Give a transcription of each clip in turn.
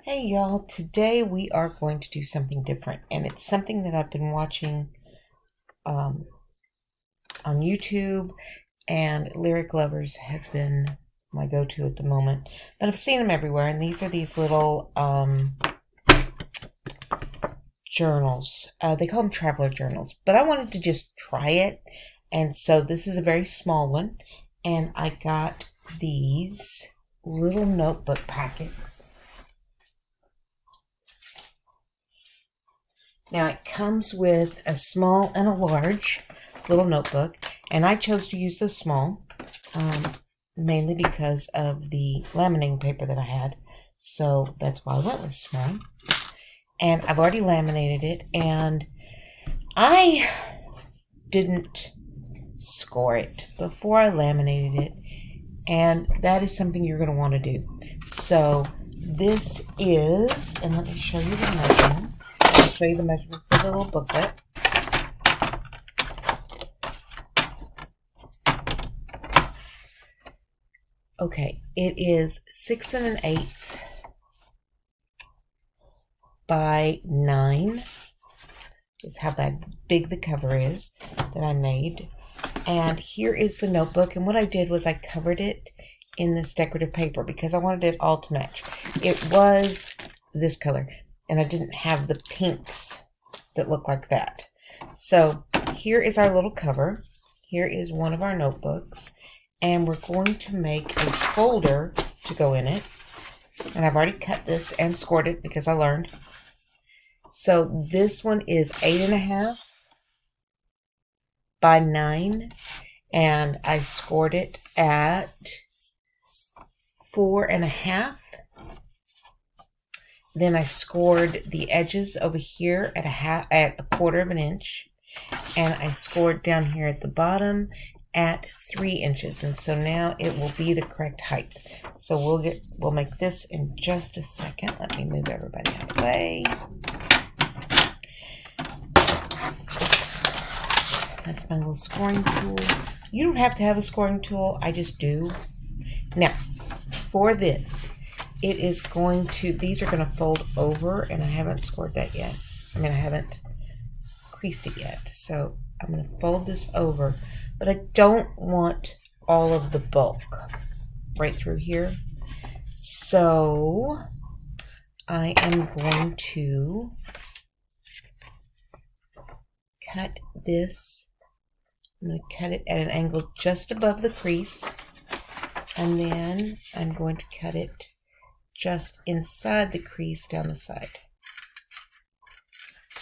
Hey y'all, today we are going to do something different, and it's something that I've been watching um, on YouTube, and Lyric Lovers has been my go-to at the moment. But I've seen them everywhere, and these are these little journals. They call them traveler journals, but I wanted to just try it, and so this is a very small one, and I got these little notebook packets. Now it comes with a small and a large little notebook, and I chose to use the small, mainly because of the laminating paper that I had. So that's why I went with small. And I've already laminated it, and I didn't score it before I laminated it, and that is something you're going to want to do. So this is, and let me show you the measurement. I'll show you the measurements of the little booklet. Okay, it is 6 1/8 by 9 is how big the cover is that I made. And here is the notebook, and what I did was I covered it in this decorative paper because I wanted it all to match. It was this color, and I didn't have the pinks that look like that. So here is our little cover. Here is one of our notebooks, and we're going to make a folder to go in it. And I've already cut this and scored it because I learned. So this one is 8 1/2 by 9, and I scored it at 4 1/2. Then I scored the edges over here at at a 1/4 of an inch, and I scored down here at the bottom at 3 inches, and so now it will be the correct height. So we'll make this in just a second. Let me move everybody out of the way. That's my little scoring tool. You don't have to have a scoring tool, I just do. Now, for this, it is going to, these are going to fold over, and I haven't scored that yet. I haven't creased it yet. So I'm going to fold this over, but I don't want all of the bulk right through here. So I am going to cut this. I'm going to cut it at an angle just above the crease, and then I'm going to cut it just inside the crease down the side.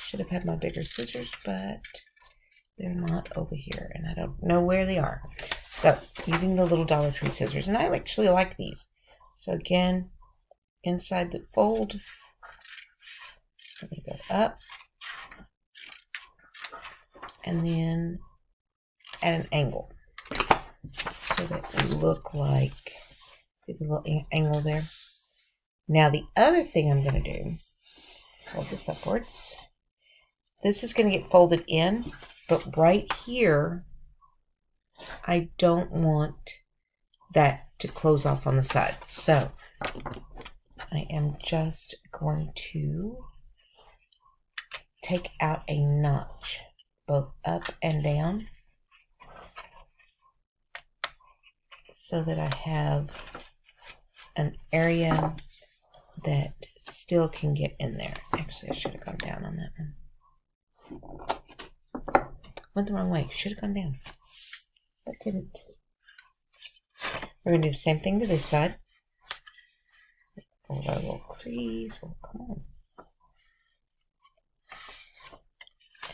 Should have had my bigger scissors, but they're not over here, and I don't know where they are. So using the little Dollar Tree scissors, and I actually like these. So again, inside the fold, I'm going to go up, and then at an angle, so that we look like, see the little angle there? Now the other thing I'm going to do, fold this upwards. This is going to get folded in, but right here, I don't want that to close off on the side. So I am just going to take out a notch, both up and down, so that I have an area that still can get in there. Actually, I should have gone down on that one. Went the wrong way. Should have gone down, but didn't. We're going to do the same thing to this side. Fold our little crease. Oh, come on.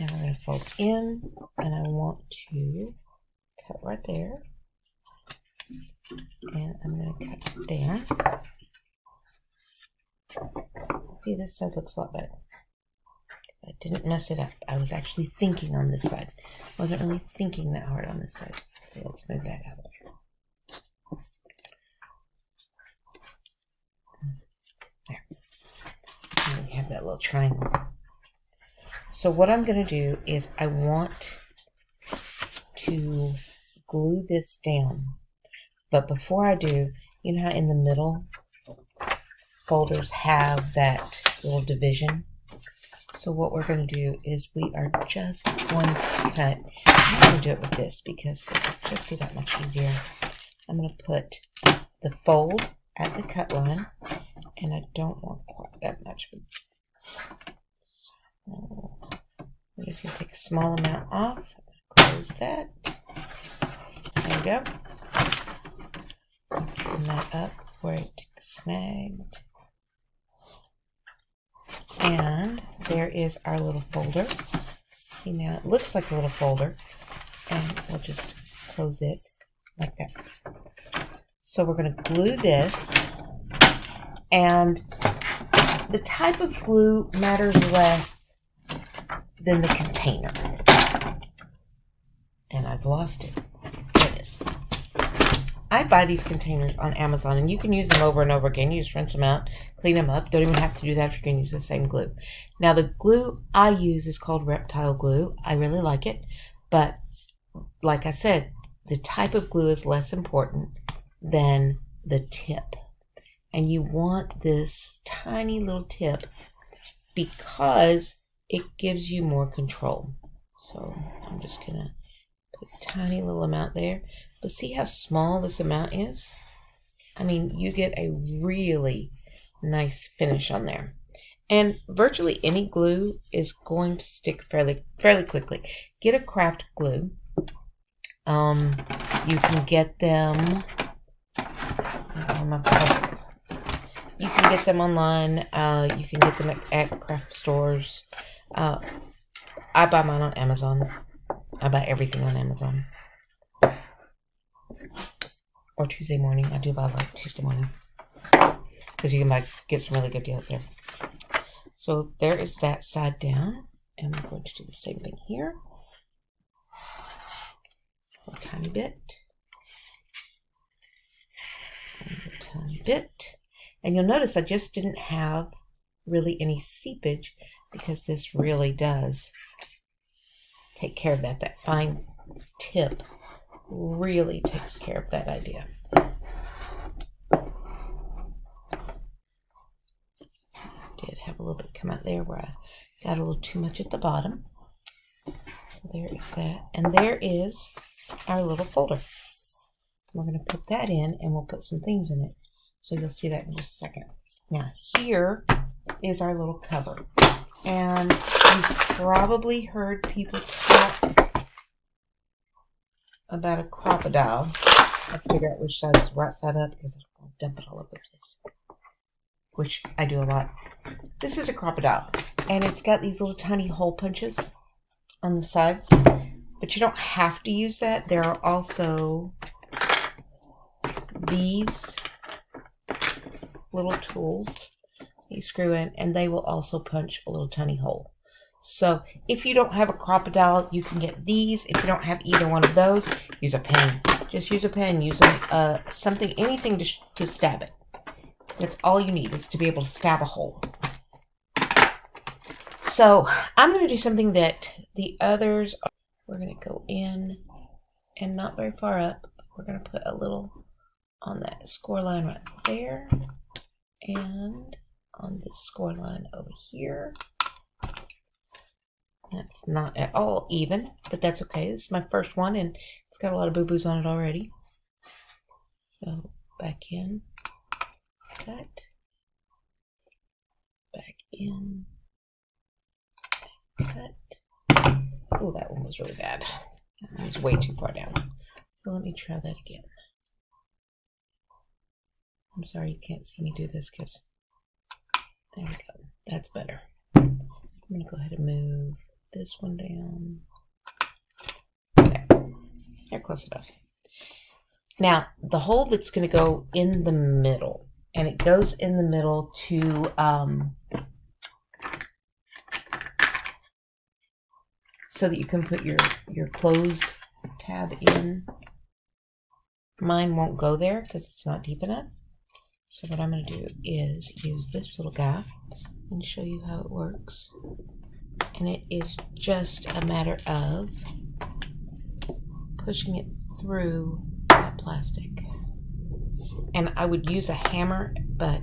And we're going to fold in, and I want to cut right there. And I'm going to cut it down. See, this side looks a lot better. I didn't mess it up. I was actually thinking on this side. I wasn't really thinking that hard on this side. So let's move that out of there. There. And we have that little triangle. So what I'm going to do is I want to glue this down. But before I do, you know how in the middle folders have that little division. So what we're going to do is we are just going to cut. I'm going to do it with this because it'll just be that much easier. I'm going to put the fold at the cut line, and I don't want quite that much. So I'm just going to take a small amount off. Close that. There we go. Turn that up where it snagged. And there is our little folder. See, now it looks like a little folder, and we'll just close it like that. So we're going to glue this, and the type of glue matters less than the container. And I've lost it. There it is. I buy these containers on Amazon, and you can use them over and over again. You just rinse them out, clean them up. Don't even have to do that if you're going to use the same glue. Now, the glue I use is called Reptile glue. I really like it, but like I said, the type of glue is less important than the tip. And you want this tiny little tip because it gives you more control. So I'm just going to put a tiny little amount there. But see how small this amount is? I mean, you get a really nice finish on there. And virtually any glue is going to stick fairly quickly. Get a craft glue. You can get them. You can get them online. You can get them at craft stores. I buy mine on Amazon. I buy everything on Amazon. Or Tuesday morning. I do buy like Tuesday morning, because you can get some really good deals there. So there is that side down, and we're going to do the same thing here. A tiny bit. A tiny bit. And you'll notice I just didn't have really any seepage, because this really does take care of that. That fine tip really takes care of that idea. Did have a little bit come out there where I got a little too much at the bottom. So there is that. And there is our little folder. We're going to put that in, and we'll put some things in it. So you'll see that in just a second. Now here is our little cover. And you've probably heard people talk about a crocodile. I have to figure out which side is right side up, because I'll dump it all over the place, which I do a lot. This is a crocodile, and it's got these little tiny hole punches on the sides, but you don't have to use that. There are also these little tools you screw in, and they will also punch a little tiny hole. So if you don't have a crocodile, you can get these. If you don't have either one of those, use a pen. Just use a pen. Use something, anything to stab it. That's all you need, is to be able to stab a hole. So I'm going to do something that the others are. We're going to go in, and not very far up. We're going to put a little on that score line right there, and on this score line over here. That's not at all even, but that's okay. This is my first one, and it's got a lot of boo-boos on it already. So back in, cut, back in, cut. Oh, that one was really bad. That one was way too far down. So let me try that again. I'm sorry you can't see me do this, because there we go. That's better. I'm going to go ahead and move this one down. There. They're close enough. Now, the hole that's going to go in the middle, and it goes in the middle to so that you can put your clothes tab in. Mine won't go there because it's not deep enough. So what I'm going to do is use this little guy and show you how it works. And it is just a matter of pushing it through that plastic. And I would use a hammer, but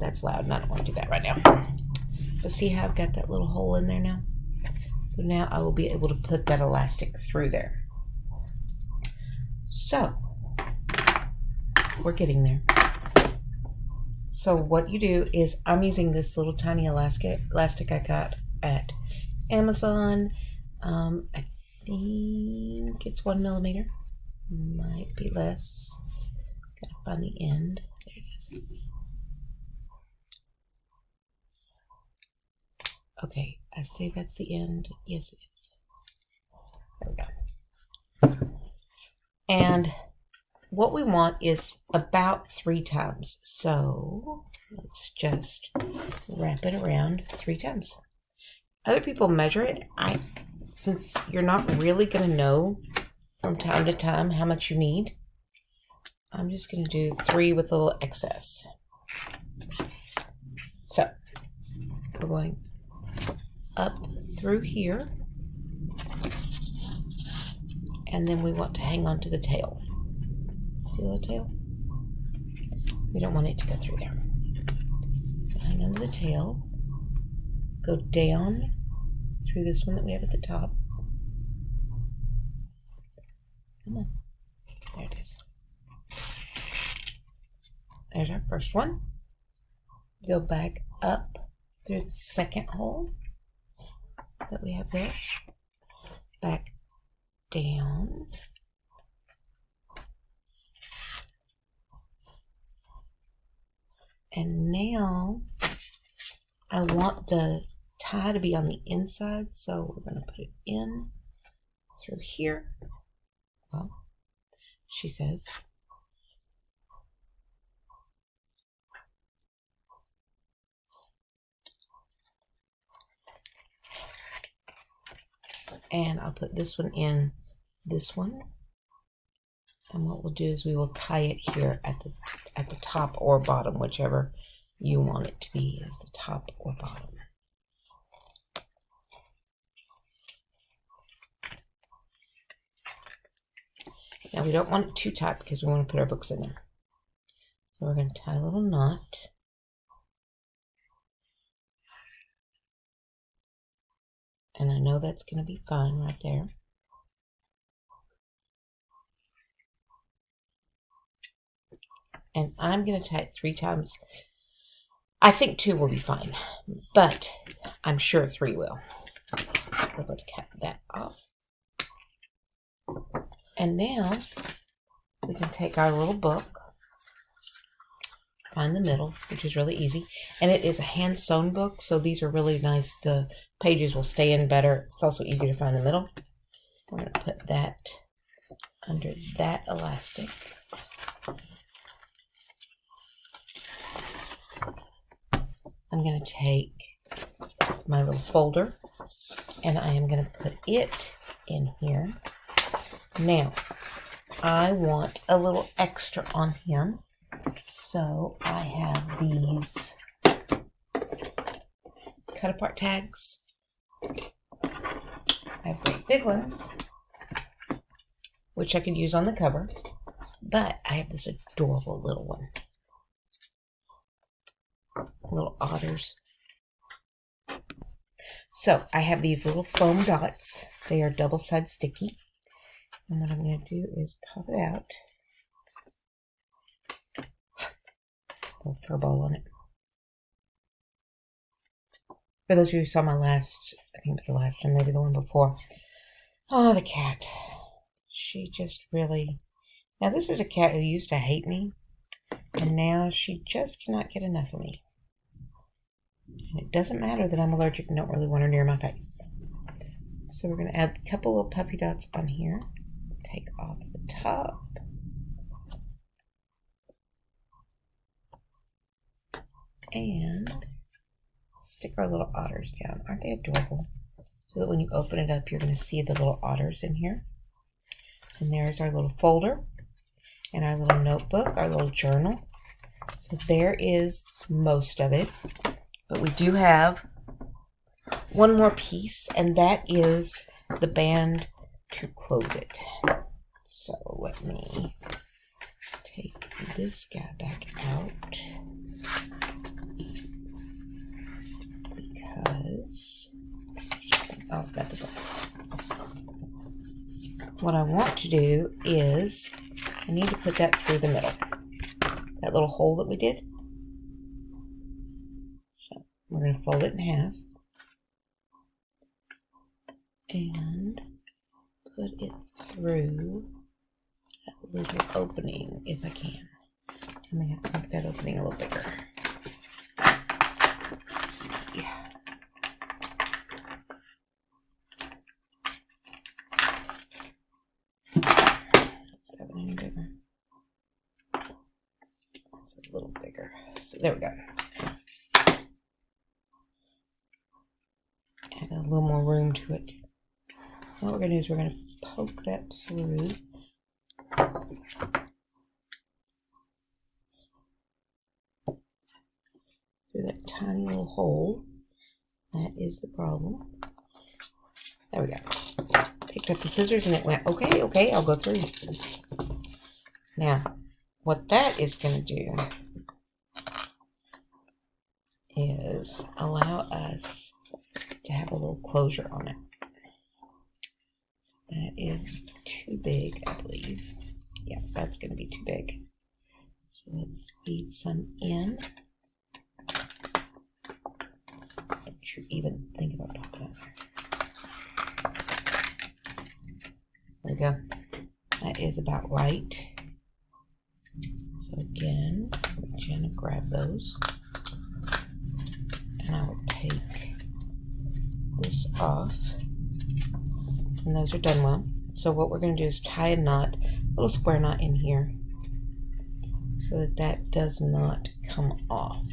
that's loud and I don't want to do that right now. But see how I've got that little hole in there now? So now I will be able to put that elastic through there. So we're getting there. So what you do is, I'm using this little tiny elastic I got at Amazon. I think it's 1 millimeter. Might be less. Gotta find the end. There it is. Okay, I say that's the end. Yes, it is. There we go. And what we want is about 3 times. So let's just wrap it around 3 times. Other people measure it. Since you're not really going to know from time to time how much you need, I'm just going to do 3 with a little excess. So we're going up through here, and then we want to hang on to the tail. See the tail? We don't want it to go through there. So hang on to the tail, go down through this one that we have at the top. Come on. There it is. There's our first one. Go back up through the second hole that we have there. Back down. And now I want the tie to be on the inside, so we're going to put it in through here. Well, she says. And I'll put this one in this one. And what we'll do is we will tie it here at the top or bottom, whichever you want it to be, is the top or bottom. Now we don't want it too tight because we want to put our books in there. So we're going to tie a little knot. And I know that's going to be fine right there. And I'm going to tie it 3 times. I think 2 will be fine, but I'm sure 3 will. We're going to cut that off. And now we can take our little book, find the middle, which is really easy. And it is a hand-sewn book, so these are really nice. The pages will stay in better. It's also easy to find the middle. We're going to put that under that elastic. I'm going to take my little folder and I am going to put it in here. Now, I want a little extra on him, so I have these cut apart tags. I have great big ones, which I could use on the cover, but I have this adorable little one. Little otters. So I have these little foam dots. They are double-sided sticky. And what I'm going to do is pop it out. A little fur ball on it. For those of you who saw my last, I think it was the last one, maybe the one before. Oh, the cat. She just really... Now this is a cat who used to hate me. And now she just cannot get enough of me. And it doesn't matter that I'm allergic and don't really want her near my face. So we're going to add a couple little puppy dots on here. Take off the top. And stick our little otters down. Aren't they adorable? So that when you open it up, you're going to see the little otters in here. And there's our little folder. And our little notebook, our little journal. So there is most of it. But we do have one more piece, and that is the band to close it. So let me take this guy back out. got the book. What I want to do is I need to put that through the middle. That little hole that we did. So we're going to fold it in half. And put it through that little opening if I can. I may have to make that opening a little bigger. Let's see. Is that one any bigger? It's a little bigger. So there we go. Add a little more room to it. What we're going to do is we're going to poke that through. Through that tiny little hole. That is the problem. There we go. Picked up the scissors and it went, okay, I'll go through. Now, what that is going to do is allow us to have a little closure on it. That is too big, I believe. Yeah, that's going to be too big. So let's feed some in. Don't you even think about popping out there. There we go. That is about right. So again, reach in and grab those. And I will take this off. And those are done well. So what we're going to do is tie a knot, a little square knot in here, so that that does not come off.